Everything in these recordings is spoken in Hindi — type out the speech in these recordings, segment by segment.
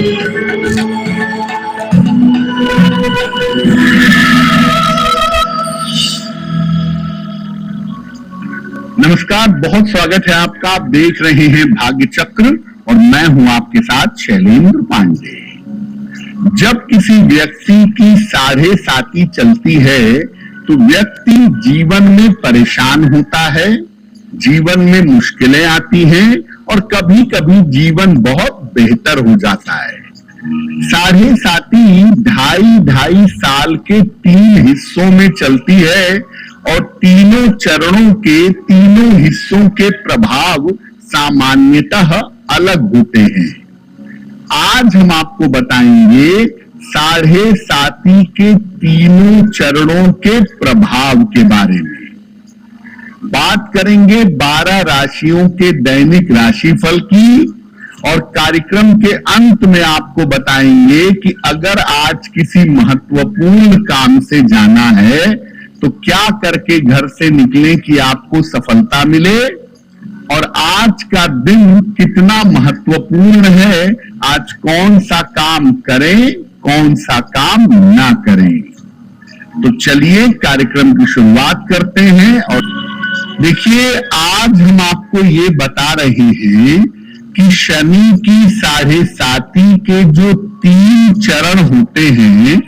नमस्कार, बहुत स्वागत है आपका। आप देख रहे हैं भाग्य चक्र और मैं हूं आपके साथ शैलेंद्र पांडे। जब किसी व्यक्ति की 7.5 चलती है तो व्यक्ति जीवन में परेशान होता है, जीवन में मुश्किलें आती हैं और कभी कभी जीवन बहुत बेहतर हो जाता है। 7.5 ढाई साल के 3 हिस्सों में चलती है और तीनों चरणों के तीनों हिस्सों के प्रभाव सामान्यतः अलग होते हैं। आज हम आपको बताएंगे 7.5 के तीनों चरणों के प्रभाव के बारे में। बात करेंगे 12 राशियों के दैनिक राशिफल की और कार्यक्रम के अंत में आपको बताएंगे कि अगर आज किसी महत्वपूर्ण काम से जाना है तो क्या करके घर से निकलें कि आपको सफलता मिले, और आज का दिन कितना महत्वपूर्ण है, आज कौन सा काम करें, कौन सा काम ना करें। तो चलिए कार्यक्रम की शुरुआत करते हैं। और देखिए, आज हम आपको ये बता रहे हैं कि शनि की 7.5 के जो 3 चरण होते हैं,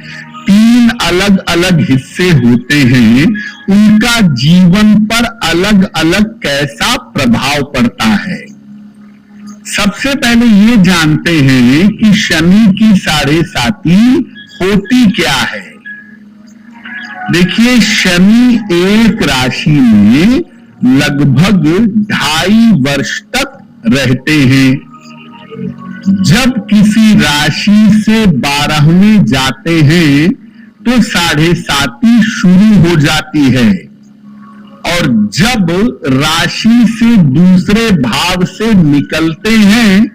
3 अलग अलग हिस्से होते हैं, उनका जीवन पर अलग अलग कैसा प्रभाव पड़ता है। सबसे पहले ये जानते हैं कि शनि की 7.5 होती क्या है। देखिए, शनि एक राशि में लगभग 2.5 वर्ष तक रहते हैं। जब किसी राशि से 12वें जाते हैं तो 7.5 शुरू हो जाती है और जब राशि से दूसरे भाव से निकलते हैं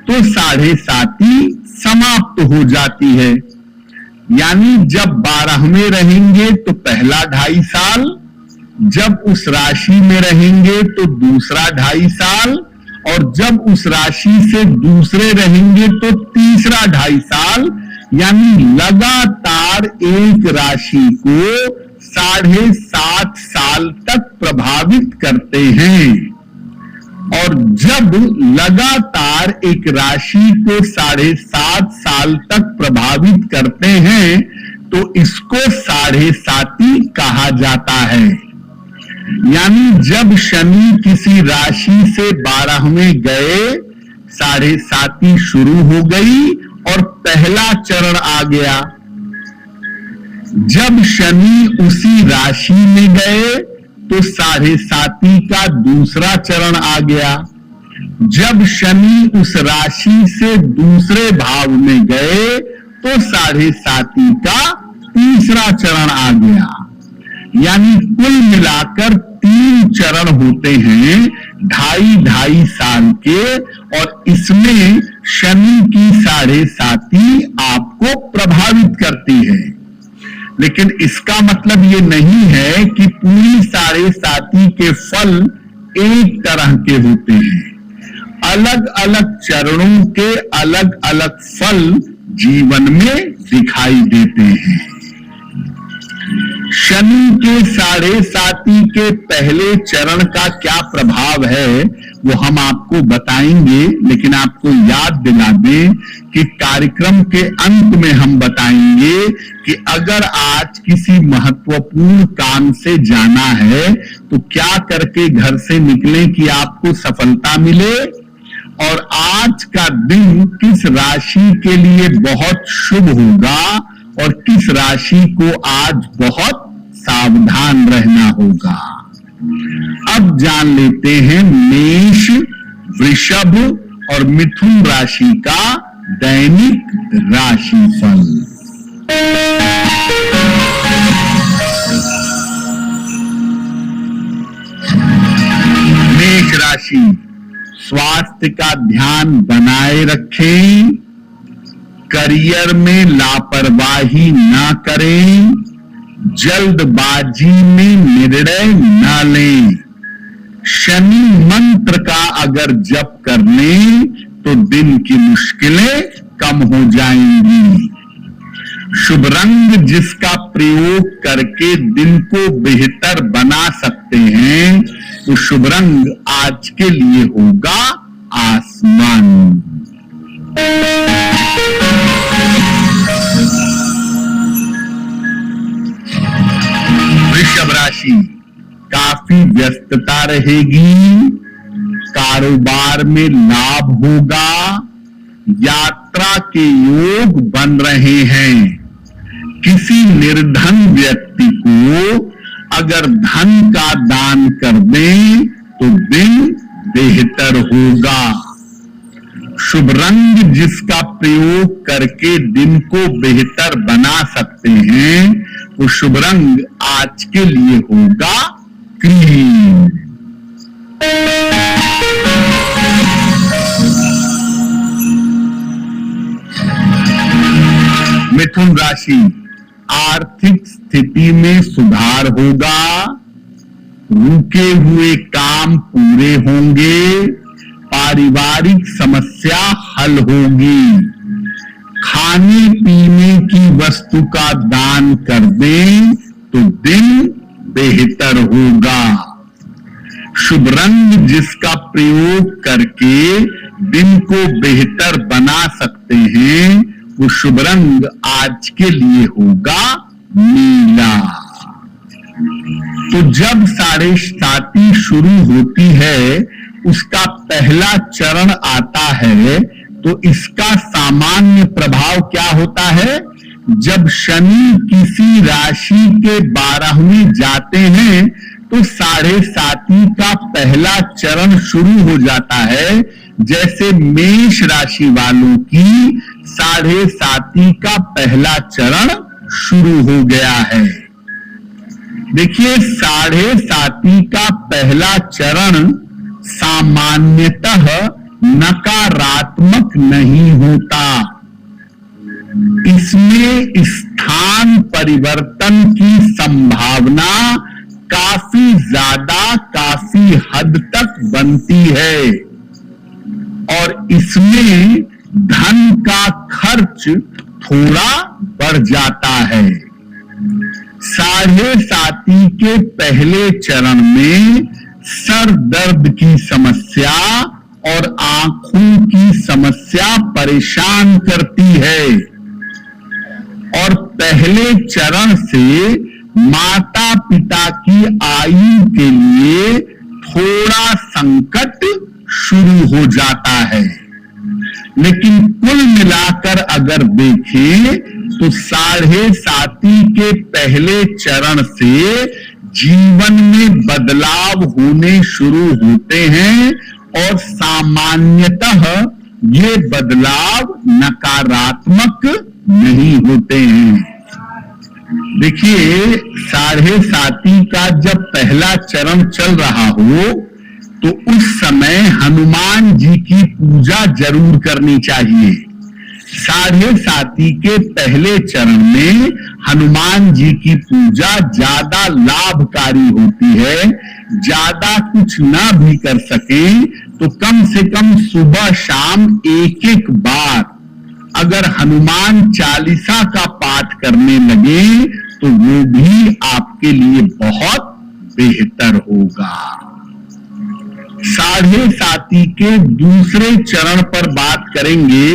तो 7.5 समाप्त हो जाती है। यानी जब 12वें रहेंगे तो पहला 2.5 साल, जब उस राशि में रहेंगे तो दूसरा 2.5 साल, और जब उस राशि से दूसरे रहेंगे तो तीसरा 2.5 साल। यानी लगातार एक राशि को 7.5 साल तक प्रभावित करते हैं। और जब लगातार एक राशि को 7.5 साल तक प्रभावित करते हैं तो इसको 7.5 कहा जाता है। यानी जब शनि किसी राशि से 12वें गए, 7.5 शुरू हो गई और पहला चरण आ गया। जब शनि उसी राशि में गए तो 7.5 का दूसरा चरण आ गया। जब शनि उस राशि से दूसरे भाव में गए तो 7.5 का तीसरा चरण आ गया। यानी कुल मिलाकर 3 चरण होते हैं 2.5 साल के, और इसमें शनि की 7.5 आपको प्रभावित करती है। लेकिन इसका मतलब ये नहीं है कि पूरी 7.5 के फल एक तरह के होते हैं। अलग अलग चरणों के अलग अलग फल जीवन में दिखाई देते हैं। शनि के 7.5 के पहले चरण का क्या प्रभाव है वो हम आपको बताएंगे, लेकिन आपको याद दिला दें कि कार्यक्रम के अंत में हम बताएंगे कि अगर आज किसी महत्वपूर्ण काम से जाना है तो क्या करके घर से निकलें कि आपको सफलता मिले, और आज का दिन किस राशि के लिए बहुत शुभ होगा और किस राशि को आज बहुत सावधान रहना होगा। अब जान लेते हैं मेष, वृषभ और मिथुन राशि का दैनिक राशिफल। मेष राशि, स्वास्थ्य का ध्यान बनाए रखें, करियर में लापरवाही ना करें, जल्दबाजी में निर्णय ना लें। शनि मंत्र का अगर जप कर लें तो दिन की मुश्किलें कम हो जाएंगी। शुभ रंग जिसका प्रयोग करके दिन को बेहतर बना सकते हैं, तो शुभ रंग आज के लिए होगा आसमान। वृषभ राशि, काफी व्यस्तता रहेगी, कारोबार में लाभ होगा, यात्रा के योग बन रहे हैं। किसी निर्धन व्यक्ति को अगर धन का दान कर दें तो दिन बेहतर होगा। शुभ रंग जिसका प्रयोग करके दिन को बेहतर बना सकते हैं, वो शुभ रंग आज के लिए होगा क्रीम। मिथुन राशि, आर्थिक स्थिति में सुधार होगा, रुके हुए काम पूरे होंगे, पारिवारिक समस्या हल होगी। खाने पीने की वस्तु का दान कर दें तो दिन बेहतर होगा। शुभ रंग जिसका प्रयोग करके दिन को बेहतर बना सकते हैं, वो शुभ रंग आज के लिए होगा नीला। तो जब 7.5 शुरू होती है, उसका पहला चरण आता है, तो इसका सामान्य प्रभाव क्या होता है? जब शनि किसी राशि के 12वें जाते हैं तो 7.5 का पहला चरण शुरू हो जाता है। जैसे मेष राशि वालों की 7.5 का पहला चरण शुरू हो गया है। देखिए, 7.5 का पहला चरण सामान्यतः नकारात्मक नहीं होता। इसमें स्थान परिवर्तन की संभावना काफी ज्यादा, काफी हद तक बनती है और इसमें धन का खर्च थोड़ा बढ़ जाता है। 7.5 के पहले चरण में सर दर्द की समस्या और आंखों की समस्या परेशान करती है और पहले चरण से माता पिता की आयु के लिए थोड़ा संकट शुरू हो जाता है। लेकिन कुल मिलाकर अगर देखें तो 7.5 के पहले चरण से जीवन में बदलाव होने शुरू होते हैं और सामान्यतः ये बदलाव नकारात्मक नहीं होते हैं। देखिए, 7.5 का जब पहला चरण चल रहा हो तो उस समय हनुमान जी की पूजा जरूर करनी चाहिए। 7.5 के पहले चरण में हनुमान जी की पूजा ज्यादा लाभकारी होती है। ज्यादा कुछ ना भी कर सके तो कम से कम सुबह शाम एक बार अगर हनुमान चालीसा का पाठ करने लगे तो वो भी आपके लिए बहुत बेहतर होगा। 7.5 के दूसरे चरण पर बात करेंगे,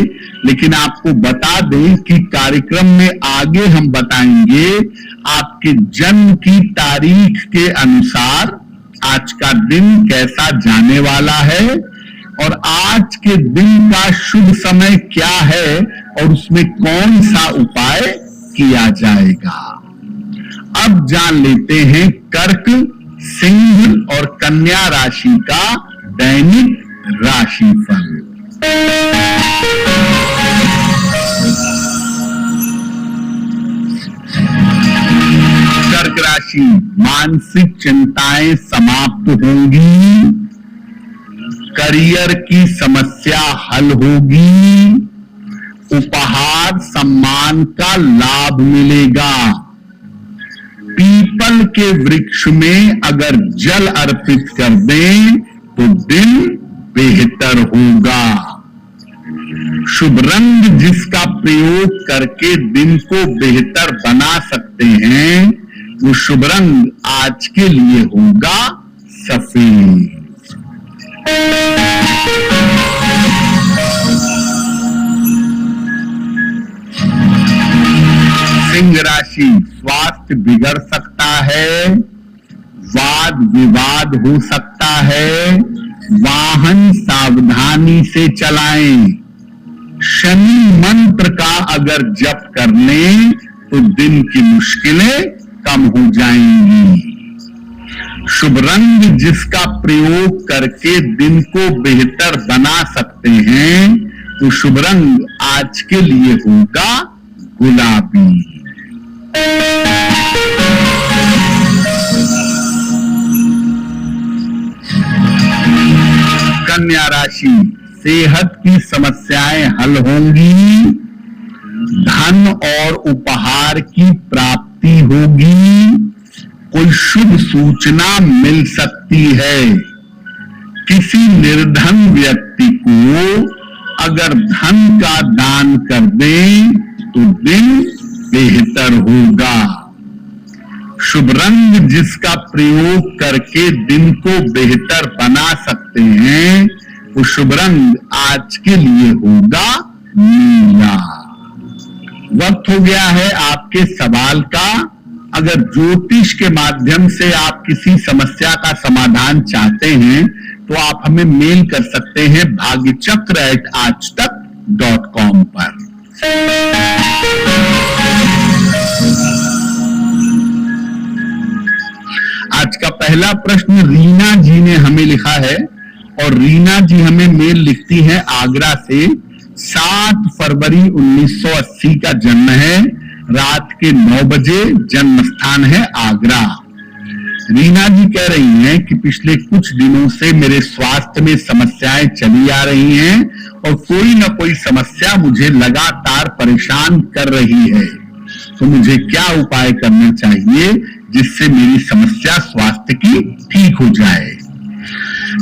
लेकिन आपको बता दें कि कार्यक्रम में आगे हम बताएंगे आपके जन्म की तारीख के अनुसार आज का दिन कैसा जाने वाला है और आज के दिन का शुभ समय क्या है और उसमें कौन सा उपाय किया जाएगा। अब जान लेते हैं कर्क, सिंह और कन्या राशि का दैनिक राशिफल। कर्क राशि, मानसिक चिंताएं समाप्त होंगी, करियर की समस्या हल होगी, उपहार सम्मान का लाभ मिलेगा। पीपल के वृक्ष में अगर जल अर्पित कर दें तो दिन बेहतर होगा। शुभ रंग जिसका प्रयोग करके दिन को बेहतर बना सकते हैं, वो शुभ रंग आज के लिए होगा सफेद। सिंह राशि, स्वास्थ्य बिगड़ सकता है, वाद विवाद हो सकता है, वाहन सावधानी से चलाएं। शनि मंत्र का अगर जप कर लें तो दिन की मुश्किलें कम हो जाएंगी। शुभ रंग जिसका प्रयोग करके दिन को बेहतर बना सकते हैं, तो शुभ रंग आज के लिए होगा गुलाबी। कन्या राशि, सेहत की समस्याएं हल होंगी, धन और उपहार की प्राप्ति होगी, कोई शुभ सूचना मिल सकती है। किसी निर्धन व्यक्ति को अगर धन का दान कर दें तो दिन बेहतर होगा। शुभ रंग जिसका प्रयोग करके दिन को बेहतर बना सकते हैं, वो शुभ रंग आज के लिए होगा नीला। वक्त हो गया है आपके सवाल का। अगर ज्योतिष के माध्यम से आप किसी समस्या का समाधान चाहते हैं तो आप हमें मेल कर सकते हैं bhagyachakra@aajtak.com पर। आज का पहला प्रश्न रीना जी ने हमें लिखा है और रीना जी हमें मेल लिखती है आगरा से। 7 फरवरी 1980 का जन्म है, रात के 9 बजे, जन्म स्थान है आगरा। रीना जी कह रही हैं कि पिछले कुछ दिनों से मेरे स्वास्थ्य में समस्याएं चली आ रही हैं और कोई ना कोई समस्या मुझे लगातार परेशान कर रही है, तो मुझे क्या उपाय करना चाहिए जिससे मेरी समस्या स्वास्थ्य की ठीक हो जाए।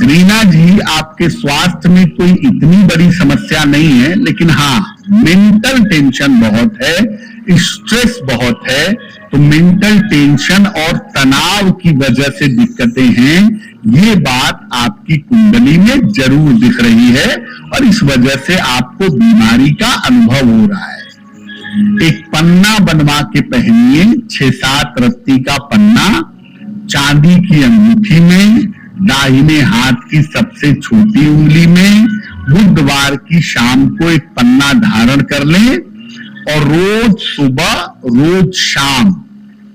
रीना जी, आपके स्वास्थ्य में कोई इतनी बड़ी समस्या नहीं है, लेकिन हाँ मेंटल टेंशन बहुत है, स्ट्रेस बहुत है। तो मेंटल टेंशन और तनाव की वजह से दिक्कतें हैं, ये बात आपकी कुंडली में जरूर दिख रही है और इस वजह से आपको बीमारी का अनुभव हो रहा है। एक पन्ना बनवा के पहनिए, 6-7 रत्ती का पन्ना, चांदी की अंगूठी में, दाहिने हाथ की सबसे छोटी उंगली में। बुधवार की शाम को एक पन्ना धारण कर लें और रोज सुबह रोज शाम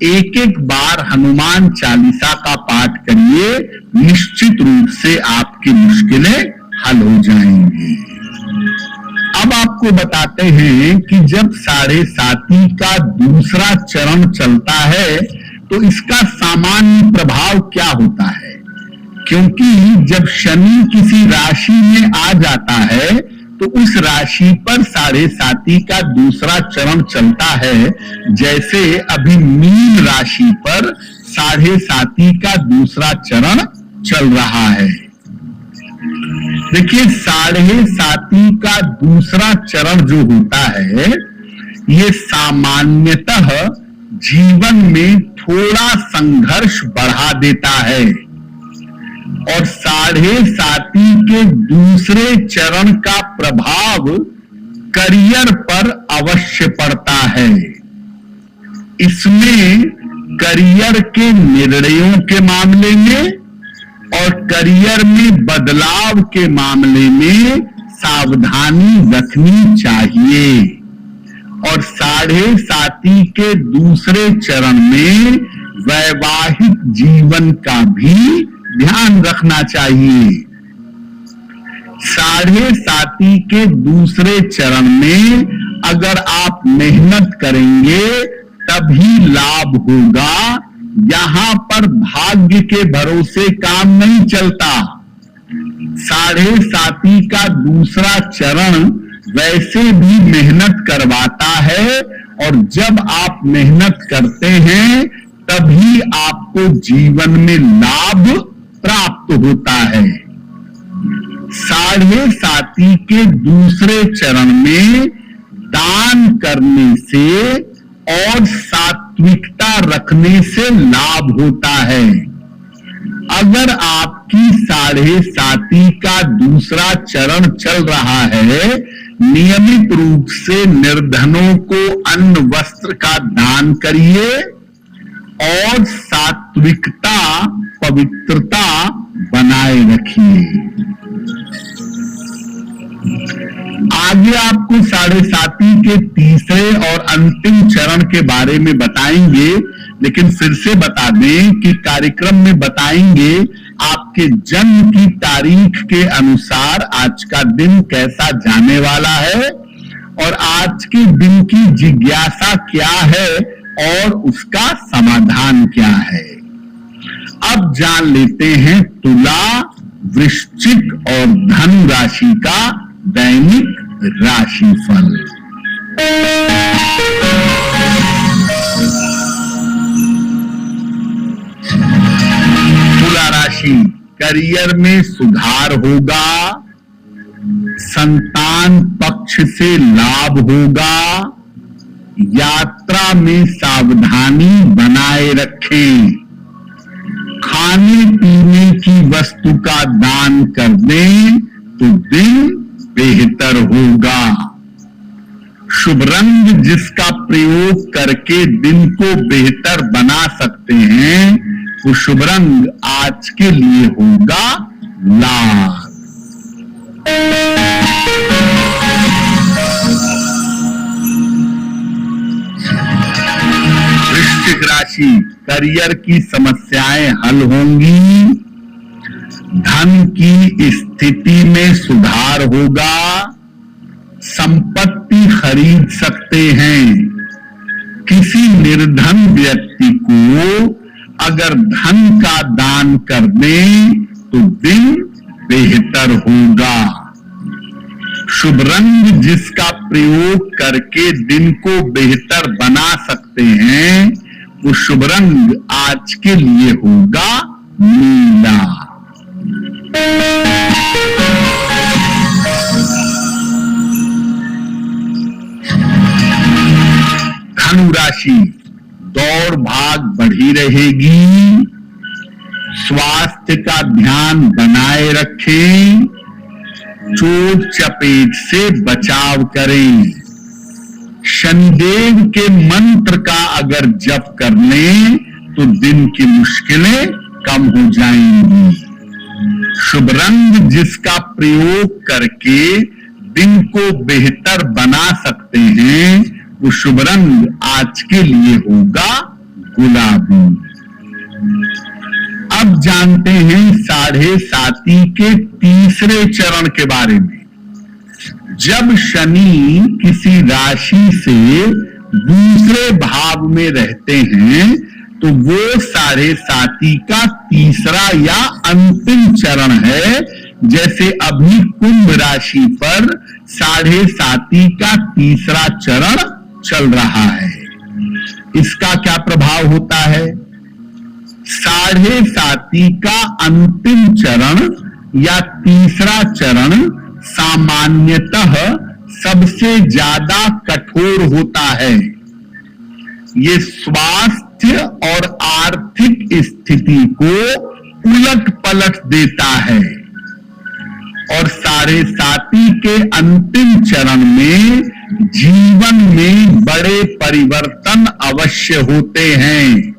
एक बार हनुमान चालीसा का पाठ करिए। निश्चित रूप से आपकी मुश्किलें हल हो जाएंगी। अब आपको बताते हैं कि जब 7.5 का दूसरा चरण चलता है तो इसका सामान्य प्रभाव क्या होता है। क्योंकि जब शनि किसी राशि में आ जाता है तो उस राशि पर 7.5 का दूसरा चरण चलता है। जैसे अभी मीन राशि पर 7.5 का दूसरा चरण चल रहा है। देखिए, 7.5 का दूसरा चरण जो होता है, ये सामान्यतः जीवन में थोड़ा संघर्ष बढ़ा देता है और 7.5 के दूसरे चरण का प्रभाव करियर पर अवश्य पड़ता है। इसमें करियर के निर्णयों के मामले में और करियर में बदलाव के मामले में सावधानी रखनी चाहिए। और 7.5 के दूसरे चरण में वैवाहिक जीवन का भी ध्यान रखना चाहिए। 7.5 के दूसरे चरण में अगर आप मेहनत करेंगे तभी लाभ होगा। यहां पर भाग्य के भरोसे काम नहीं चलता। 7.5 का दूसरा चरण वैसे भी मेहनत करवाता है और जब आप मेहनत करते हैं तभी आपको जीवन में लाभ प्राप्त होता है। साढ़े साती के दूसरे चरण में दान करने से और सात्विकता रखने से लाभ होता है। अगर आपकी साढ़े साती का दूसरा चरण चल रहा है, नियमित रूप से निर्धनों को अन्न वस्त्र का दान करिए और सात्विकता पवित्रता बनाए रखिए। आगे आपको साढ़े साती के तीसरे और अंतिम चरण के बारे में बताएंगे, लेकिन फिर से बता दें कि कार्यक्रम में बताएंगे आपके जन्म की तारीख के अनुसार आज का दिन कैसा जाने वाला है और आज के दिन की जिज्ञासा क्या है और उसका समाधान क्या है। अब जान लेते हैं तुला, वृश्चिक और धनु राशि का दैनिक राशिफल। तुला राशि, करियर में सुधार होगा, संतान पक्ष से लाभ होगा, यात्रा में सावधानी बनाए रखें, खाने पीने की वस्तु का दान कर दें तो दिन बेहतर होगा। शुभ रंग जिसका प्रयोग करके दिन को बेहतर बना सकते हैं वो शुभ रंग आज के लिए होगा लाल। वृश्चिक राशि, करियर की समस्याएं हल होंगी, धन की स्थिति में सुधार होगा, संपत्ति खरीद सकते हैं। किसी निर्धन व्यक्ति को अगर धन का दान कर दें तो दिन बेहतर होगा। शुभ रंग जिसका प्रयोग करके दिन को बेहतर बना सकते हैं वो शुभ रंग आज के लिए होगा नीला। धनु राशि, दौड़ भाग बढ़ी रहेगी, स्वास्थ्य का ध्यान बनाए रखें, चोट चपेट से बचाव करें। शनिदेव के मंत्र का अगर जप कर लें तो दिन की मुश्किलें कम हो जाएंगी। शुभ रंग जिसका प्रयोग करके दिन को बेहतर बना सकते हैं वो शुभ रंग आज के लिए होगा गुलाबी। अब जानते हैं साढ़े साती के तीसरे चरण के बारे में। जब शनि किसी राशि से दूसरे भाव में रहते हैं तो वो साढ़े साती का तीसरा या अंतिम चरण है। जैसे अभी कुंभ राशि पर साढ़े साती का तीसरा चरण चल रहा है। इसका क्या प्रभाव होता है? साढ़े साती का अंतिम चरण या तीसरा चरण सामान्यतः सबसे ज्यादा कठोर होता है। ये स्वास्थ्य और आर्थिक स्थिति को उलट पलट देता है और साढ़े साती के अंतिम चरण में जीवन में बड़े परिवर्तन अवश्य होते हैं।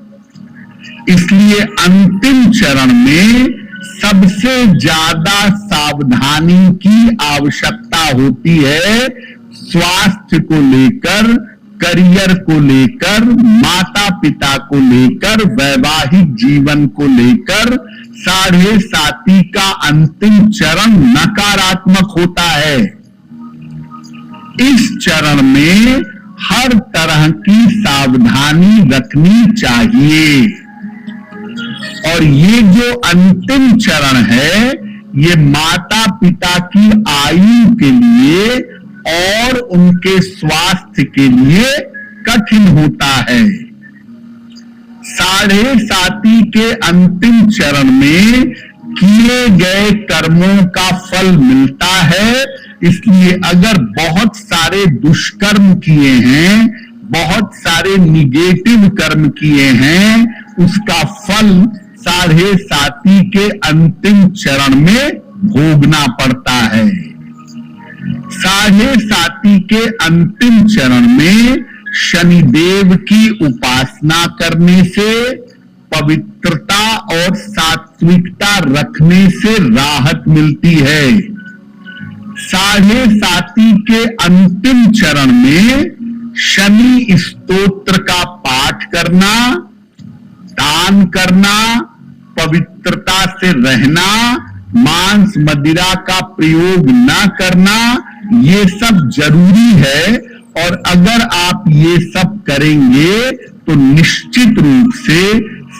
इसलिए अंतिम चरण में सबसे ज्यादा सावधानी की आवश्यकता होती है। स्वास्थ्य को लेकर, करियर को लेकर, माता पिता को लेकर, वैवाहिक जीवन को लेकर साढ़े साती का अंतिम चरण नकारात्मक होता है। इस चरण में हर तरह की सावधानी रखनी चाहिए और ये जो अंतिम चरण है ये माता पिता की आयु के लिए और उनके स्वास्थ्य के लिए कठिन होता है। साढ़े साती के अंतिम चरण में किए गए कर्मों का फल मिलता है। इसलिए अगर बहुत सारे दुष्कर्म किए हैं, बहुत सारे निगेटिव कर्म किए हैं, उसका फल 7.5 के अंतिम चरण में भोगना पड़ता है। 7.5 के अंतिम चरण में शनिदेव की उपासना करने से, पवित्रता और सात्विकता रखने से राहत मिलती है। 7.5 के अंतिम चरण में शनि स्तोत्र का पाठ करना, दान करना, पवित्रता से रहना, मांस मदिरा का प्रयोग न करना, ये सब जरूरी है। और अगर आप ये सब करेंगे तो निश्चित रूप से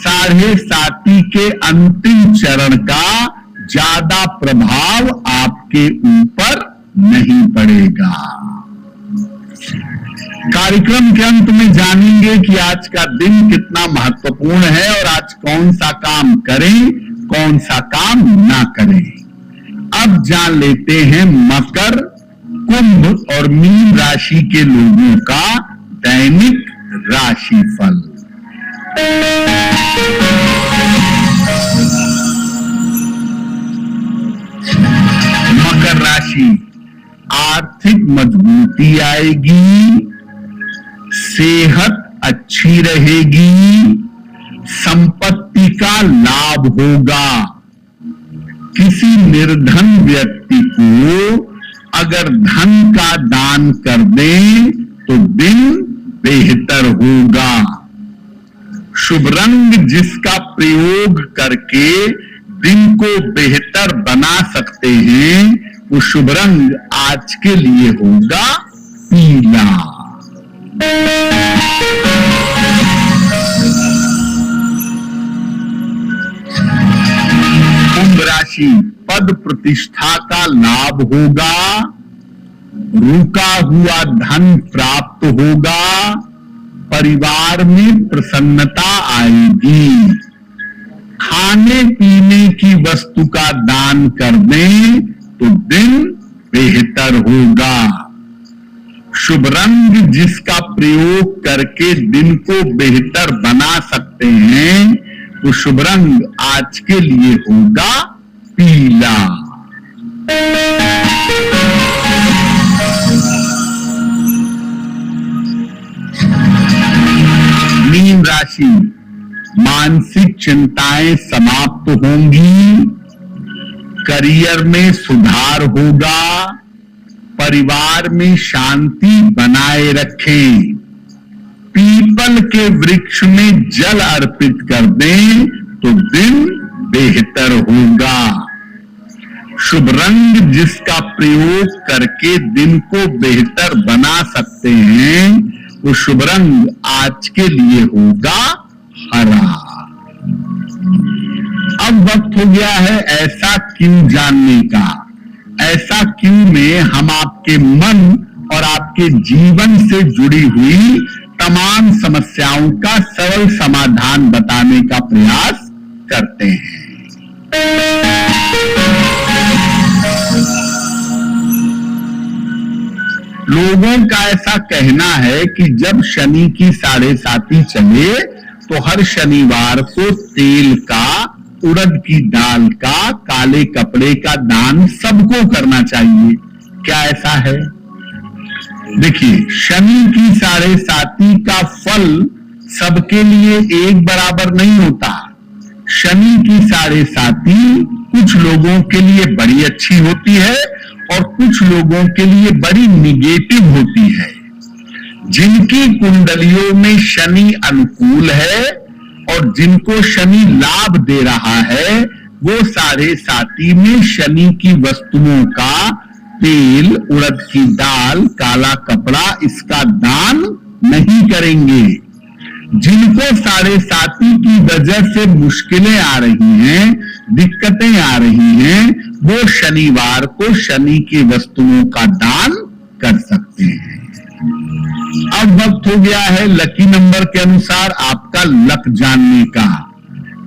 7.5 के अंतिम चरण का ज्यादा प्रभाव आपके ऊपर नहीं पड़ेगा। कार्यक्रम के अंत में जानेंगे कि आज का दिन कितना महत्वपूर्ण है और आज कौन सा काम करें, कौन सा काम ना करें। अब जान लेते हैं मकर, कुंभ और मीन राशि के लोगों का दैनिक राशिफल। मकर राशि, आर्थिक मजबूती आएगी, सेहत अच्छी रहेगी, संपत्ति का लाभ होगा। किसी निर्धन व्यक्ति को अगर धन का दान कर दें तो दिन बेहतर होगा। शुभ रंग जिसका प्रयोग करके दिन को बेहतर बना सकते हैं, वो शुभ रंग आज के लिए होगा पीला। कुंभ राशि, पद प्रतिष्ठा का लाभ होगा, रुका हुआ धन प्राप्त होगा, परिवार में प्रसन्नता आएगी। खाने पीने की वस्तु का दान कर दें तो दिन बेहतर होगा। शुभ रंग जिसका प्रयोग करके दिन को बेहतर बना सकते हैं, तो शुभ रंग आज के लिए होगा पीला। मीन राशि, मानसिक चिंताएं समाप्त होंगी, करियर में सुधार होगा, परिवार में शांति बनाए रखें। पीपल के वृक्ष में जल अर्पित कर दें तो दिन बेहतर होगा। शुभ रंग जिसका प्रयोग करके दिन को बेहतर बना सकते हैं, वो शुभ रंग आज के लिए होगा हरा। अब वक्त हो गया है ऐसा क्यों जानने का। ऐसा क्यों में हम आपके मन और आपके जीवन से जुड़ी हुई तमाम समस्याओं का सरल समाधान बताने का प्रयास करते हैं। लोगों का ऐसा कहना है कि जब शनि की 7.5 चले तो हर शनिवार को तेल का, उड़द की दाल का, काले कपड़े का दान सबको करना चाहिए। क्या ऐसा है? देखिए, शनि की 7.5 का फल सबके लिए एक बराबर नहीं होता। शनि की 7.5 कुछ लोगों के लिए बड़ी अच्छी होती है और कुछ लोगों के लिए बड़ी निगेटिव होती है। जिनकी कुंडलियों में शनि अनुकूल है और जिनको शनि लाभ दे रहा है, वो 7.5 में शनि की वस्तुओं का, तेल, उड़द की दाल, काला कपड़ा, इसका दान नहीं करेंगे। जिनको 7.5 की वजह से मुश्किलें आ रही हैं, दिक्कतें आ रही हैं, वो शनिवार को शनि की वस्तुओं का दान कर सकते हैं। अब वक्त हो गया है लकी नंबर के अनुसार आपका लक जानने का।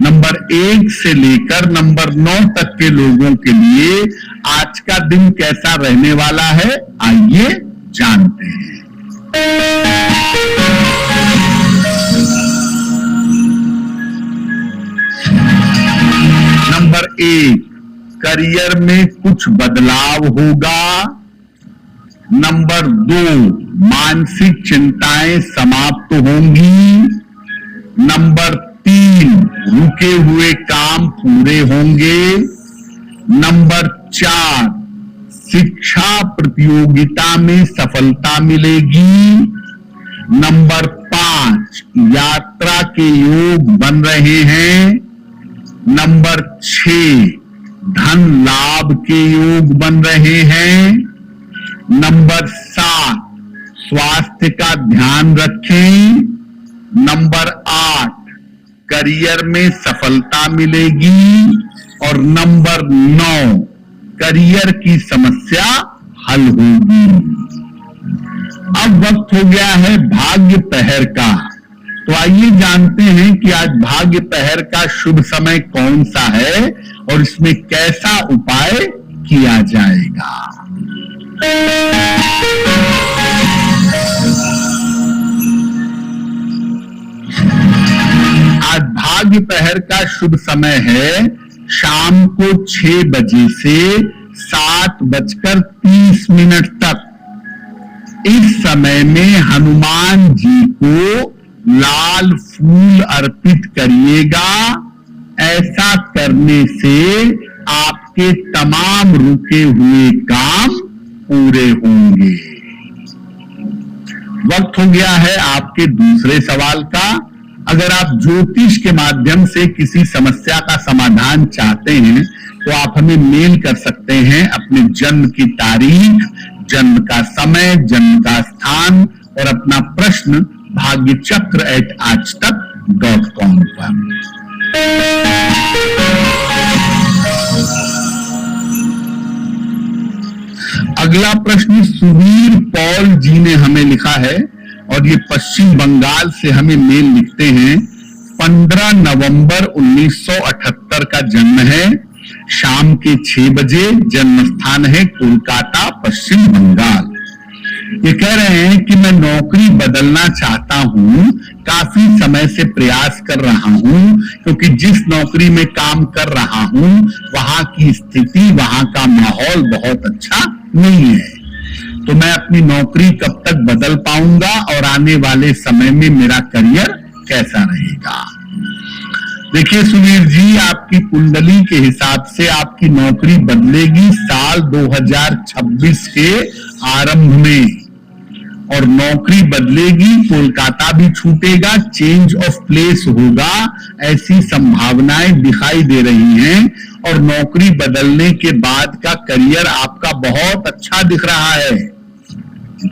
नंबर 1 से लेकर नंबर 9 तक के लोगों के लिए आज का दिन कैसा रहने वाला है, आइए जानते हैं। नंबर 1, करियर में कुछ बदलाव होगा। नंबर 2, मानसिक चिंताएं समाप्त होंगी। नंबर 3, रुके हुए काम पूरे होंगे। नंबर 4, शिक्षा प्रतियोगिता में सफलता मिलेगी। नंबर 5, यात्रा के योग बन रहे हैं। नंबर 6, धन लाभ के योग बन रहे हैं। नंबर 7, स्वास्थ्य का ध्यान रखें। नंबर 8, करियर में सफलता मिलेगी। और नंबर 9, करियर की समस्या हल होगी। अब वक्त हो गया है भाग्य पहर का। तो आइए जानते हैं कि आज भाग्य पहर का शुभ समय कौन सा है और इसमें कैसा उपाय किया जाएगा। आज भाग्य पहर का शुभ समय है शाम को 6 बजे से 7:30 तक। इस समय में हनुमान जी को लाल फूल अर्पित करिएगा। ऐसा करने से आपके तमाम रुके हुए काम पूरे होंगे। वक्त हो गया है आपके दूसरे सवाल का। अगर आप ज्योतिष के माध्यम से किसी समस्या का समाधान चाहते हैं तो आप हमें मेल कर सकते हैं अपने जन्म की तारीख, जन्म का समय, जन्म का स्थान और अपना प्रश्न भाग्यचक्र@aajtak.com पर। अगला प्रश्न सुवीर पॉल जी ने हमें लिखा है और ये पश्चिम बंगाल से हमें मेल लिखते हैं। 15 नवंबर 1978 का जन्म है। शाम के 6 बजे। जन्म स्थान है कोलकाता, पश्चिम बंगाल। ये कह रहे हैं कि मैं नौकरी बदलना चाहता हूं। काफी समय से प्रयास कर रहा हूं क्योंकि जिस नौकरी में काम कर रहा हूं वहां की स्थिति, वहां का माहौल बहुत अच्छा नहीं है। तो मैं अपनी नौकरी कब तक बदल पाऊंगा और आने वाले समय में मेरा करियर कैसा रहेगा। देखिए सुनील जी, आपकी कुंडली के हिसाब से आपकी नौकरी बदलेगी साल 2026 के आरंभ में और नौकरी बदलेगी, कोलकाता भी छूटेगा, चेंज ऑफ प्लेस होगा, ऐसी संभावनाएं दिखाई दे रही हैं। और नौकरी बदलने के बाद का करियर आपका बहुत अच्छा दिख रहा है।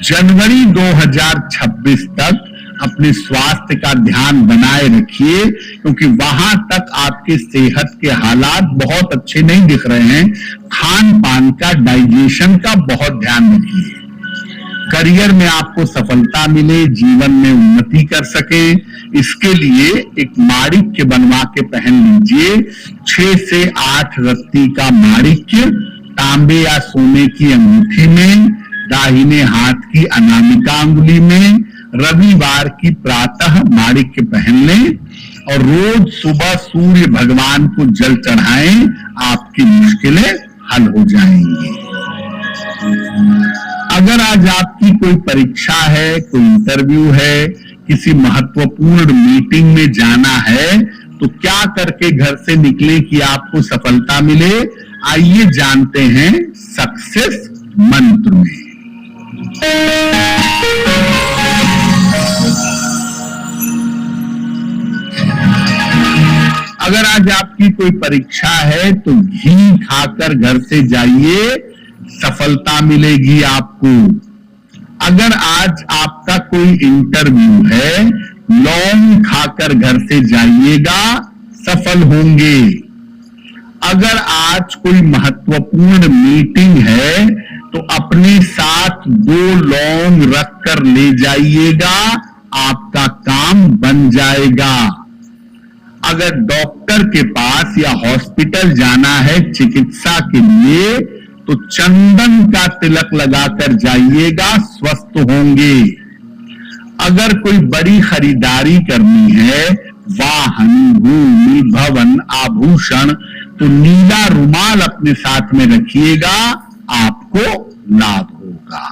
जनवरी 2026 तक अपने स्वास्थ्य का ध्यान बनाए रखिए क्योंकि वहां तक आपके सेहत के हालात बहुत अच्छे नहीं दिख रहे हैं। खान पान का, डाइजेशन का बहुत ध्यान रखिए। करियर में आपको सफलता मिले, जीवन में उन्नति कर सके, इसके लिए एक माणिक्य बनवा के पहन लीजिए। 6 से 8 रत्ती का माणिक्य तांबे या सोने की अंगूठी में, दाहिने हाथ की अनामिका अंगुली में, रविवार की प्रातः माणिक्य पहन लें और रोज सुबह सूर्य भगवान को जल चढ़ाएं। आपकी मुश्किलें हल हो जाएंगी। अगर आज आपकी कोई परीक्षा है, कोई इंटरव्यू है, किसी महत्वपूर्ण मीटिंग में जाना है तो क्या करके घर से निकले कि आपको सफलता मिले, आइए जानते हैं सक्सेस मंत्र में। अगर आज आपकी कोई परीक्षा है तो घी खाकर घर से जाइए, सफलता मिलेगी आपको। अगर आज आपका कोई इंटरव्यू है, लौंग खाकर घर से जाइएगा, सफल होंगे। अगर आज कोई महत्वपूर्ण मीटिंग है तो अपने साथ 2 लौंग रखकर ले जाइएगा, आपका काम बन जाएगा। अगर डॉक्टर के पास या हॉस्पिटल जाना है चिकित्सा के लिए तो चंदन का तिलक लगाकर जाइएगा, स्वस्थ होंगे। अगर कोई बड़ी खरीदारी करनी है, वाहन, भूमि, भवन, आभूषण, तो नीला रुमाल अपने साथ में रखिएगा, आपको लाभ होगा।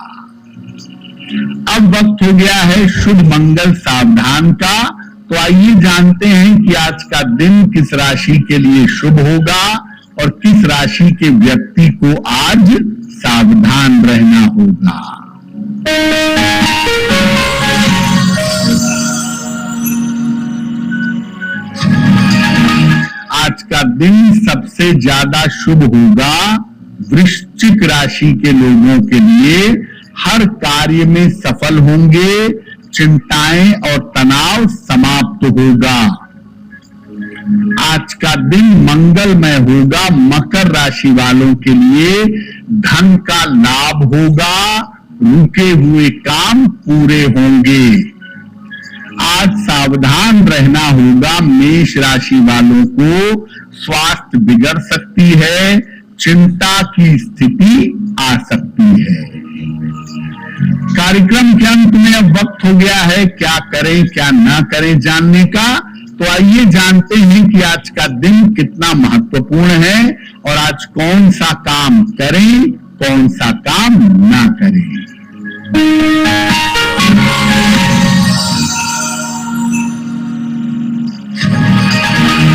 अब वक्त हो गया है शुभ मंगल सावधान का, तो आइए जानते हैं कि आज का दिन किस राशि के लिए शुभ होगा और किस राशि के व्यक्ति को आज सावधान रहना होगा। आज का दिन सबसे ज्यादा शुभ होगा वृश्चिक राशि के लोगों के लिए। हर कार्य में सफल होंगे, चिंताएं और तनाव समाप्त होगा। आज का दिन मंगलमय होगा मकर राशि वालों के लिए। धन का लाभ होगा, रुके हुए काम पूरे होंगे। आज सावधान रहना होगा मेष राशि वालों को, स्वास्थ्य बिगड़ सकती है, चिंता की स्थिति आ सकती है। कार्यक्रम के अंत में अब वक्त हो गया है क्या करें क्या ना करें जानने का, तो आइए जानते हैं कि आज का दिन कितना महत्वपूर्ण है और आज कौन सा काम करें, कौन सा काम ना करें।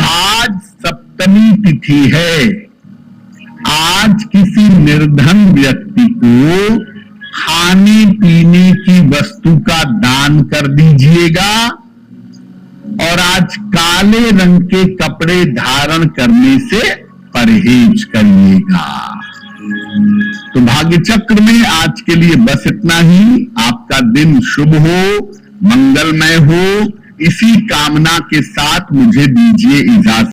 आज सप्तमी तिथि है। आज किसी निर्धन व्यक्ति को खाने पीने की वस्तु का दान कर दीजिएगा और आज काले रंग के कपड़े धारण करने से परहेज करिएगा। तो भाग्य चक्र में आज के लिए बस इतना ही। आपका दिन शुभ हो, मंगलमय हो, इसी कामना के साथ मुझे दीजिए इजाजत।